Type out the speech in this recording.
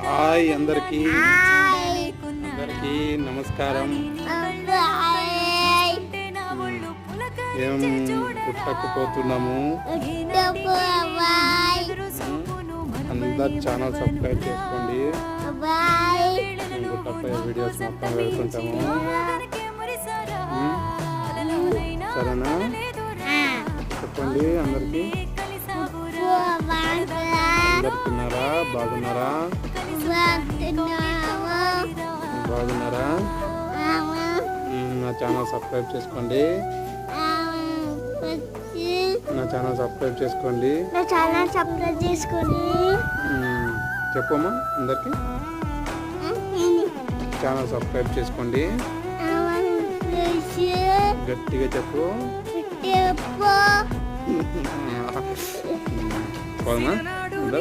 Hi అందరికీ నమస్కారం. ఏం పుట్టకపోతున్నాము, అందరు ఛానల్ సబ్స్క్రైబ్ చేసుకోండి. పుట్టపై వీడియోస్ మొత్తం పెడుతుంటాము, సరేనా? చెప్పండి అందరికి. అందరు తిన్నారా? బాగున్నారా? నా ఛానల్ సబ్స్క్రైబ్ చేసుకోండి. చెప్పమ్మా అందరికి. ఛానల్ సబ్స్క్రైబ్ చేసుకోండి. గట్టిగా చెప్పు. పోదమ్మా అందరు.